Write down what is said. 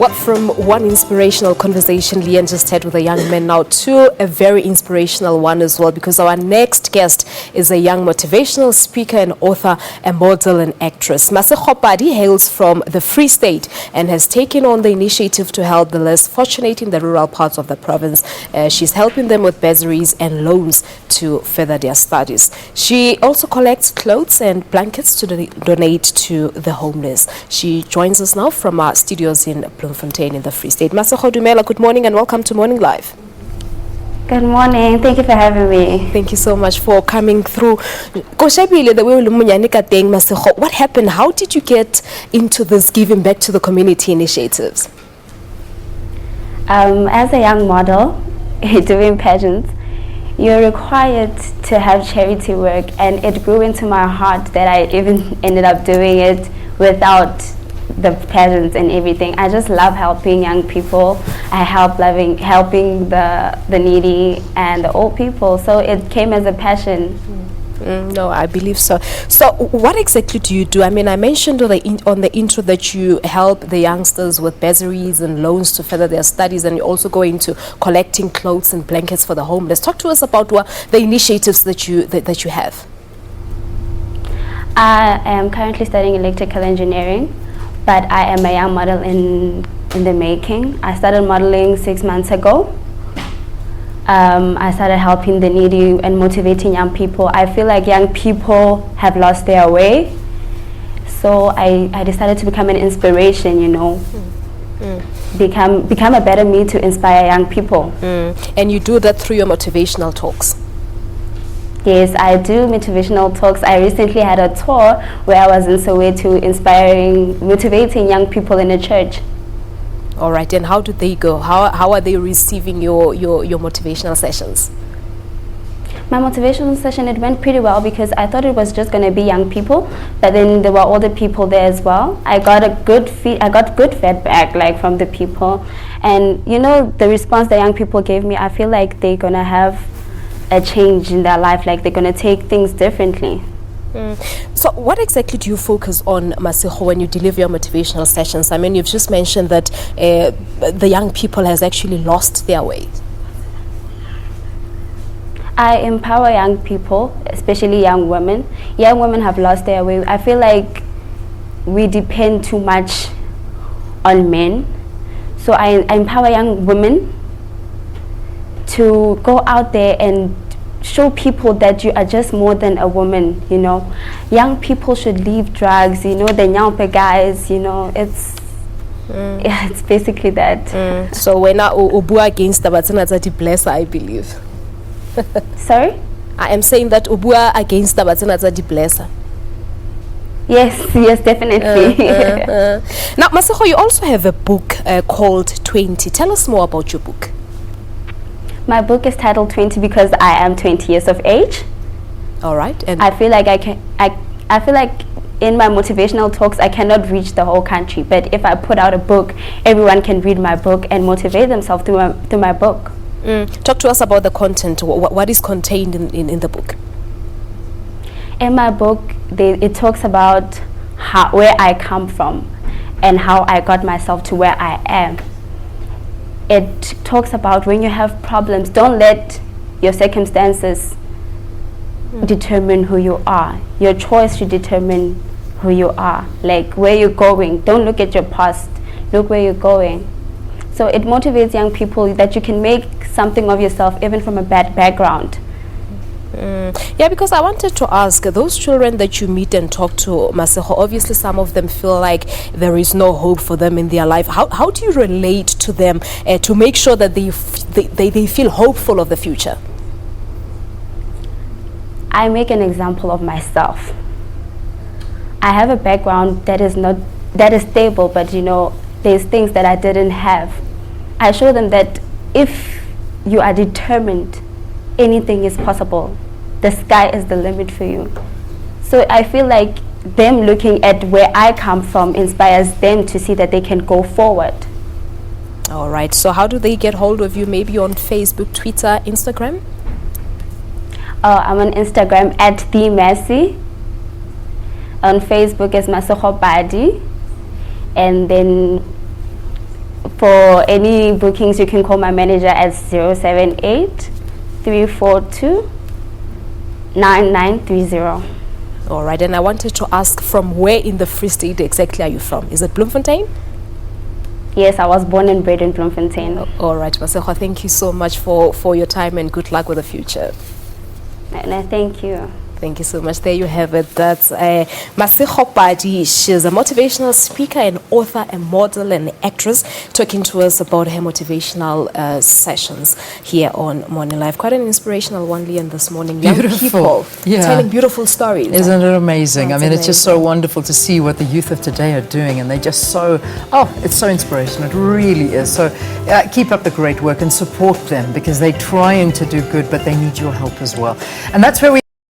Well, from one inspirational conversation Leanne just had with a young man now to a very inspirational one as well, because our next guest is a young motivational speaker and author, a model and actress. Masego hails from the Free State and has taken on the initiative to help the less fortunate in the rural parts of the province. She's helping them with bursaries and loans to further their studies. She also collects clothes and blankets to donate to the homeless. She joins us now from our studios in Bloemfontein in the Free State. Masego Dumela, good morning and welcome to Morning Live. Good morning. Thank you for having me. Thank you so much for coming through. What happened? How did you get into this giving back to the community initiatives? As a young model doing pageants, you're required to have charity work, and it grew into my heart that I even ended up doing it without the pageants and everything. I just love helping young people. I helping the needy and the old people. So it came as a passion. No, I believe so. So what exactly do you do? I mean, I mentioned on the intro that you help the youngsters with bursaries and loans to further their studies, and you also go into collecting clothes and blankets for the homeless. Talk to us about the initiatives that you have. I am currently studying electrical engineering, but I am a young model in the making. I started modeling 6 months ago. I started helping the needy and motivating young people. I feel like young people have lost their way, so I decided to become an inspiration, you know. Become a better me to inspire young people. And you do that through your motivational talks? Yes, I do motivational talks. I recently had a tour where I was in Soweto motivating young people in a church. All right, and how did they go? How are they receiving your motivational sessions? My motivational session, it went pretty well because I thought it was just going to be young people, but then there were older people there as well. I got good feedback like from the people, and you know, the response the young people gave me, I feel like they're going to have a change in their life, like they're going to take things differently. So what exactly do you focus on, Masego, when you deliver your motivational sessions? I mean, you've just mentioned that the young people has actually lost their way. I empower young people, especially young women. Young women have lost their way. I feel like we depend too much on men. So I empower young women to go out there and show people that you are just more than a woman, you know. Young people should leave drugs, you know, the nyampe guys, you know, it's basically that. So when I ubua against the blesser, I believe. Sorry? I am saying that ubua against the blesser. Yes, definitely. Now, Masego, you also have a book called 20. Tell us more about your book. My book is titled 20 because I am 20 years of age. All right. And I feel like I feel like in my motivational talks I cannot reach the whole country, but if I put out a book, everyone can read my book and motivate themselves through my book. Talk to us about the content. What is contained in the book? In my book, it talks about where I come from and how I got myself to where I am. It talks about when you have problems, don't let your circumstances determine who you are. Your choice should determine who you are. Like where you're going, don't look at your past, look where you're going. So it motivates young people that you can make something of yourself even from a bad background. Yeah, because I wanted to ask, those children that you meet and talk to, Masego, obviously some of them feel like there is no hope for them in their life. How do you relate to them to make sure that they feel hopeful of the future? I make an example of myself. I have a background that is stable, but you know, there's things that I didn't have. I show them that if you are determined, anything is possible. The sky is the limit for you. So I feel like them looking at where I come from inspires them to see that they can go forward. All right. So how do they get hold of you? Maybe on Facebook, Twitter, Instagram? I'm on Instagram at @themasi. On Facebook is Masego, and then For any bookings, you can call my manager at 078-342-9930. All right, and I wanted to ask, from where in the Free State exactly are you from? Is it Bloemfontein? Yes, I was born and bred in Bloemfontein. All right, Masego, thank you so much for your time and good luck with the future. And thank you. Thank you so much. There you have it. That's Masego Padi. She's a motivational speaker and author and model and actress, talking to us about her motivational sessions here on Morning Live. Quite an inspirational one, Leon, this morning. Beautiful. Young people telling beautiful stories. Isn't it amazing? That's I mean, it's just so amazing. wonderful to see what the youth of today are doing, and they're just so, it's so inspirational. It really is. So keep up the great work and support them, because they're trying to do good, but they need your help as well. And that's where we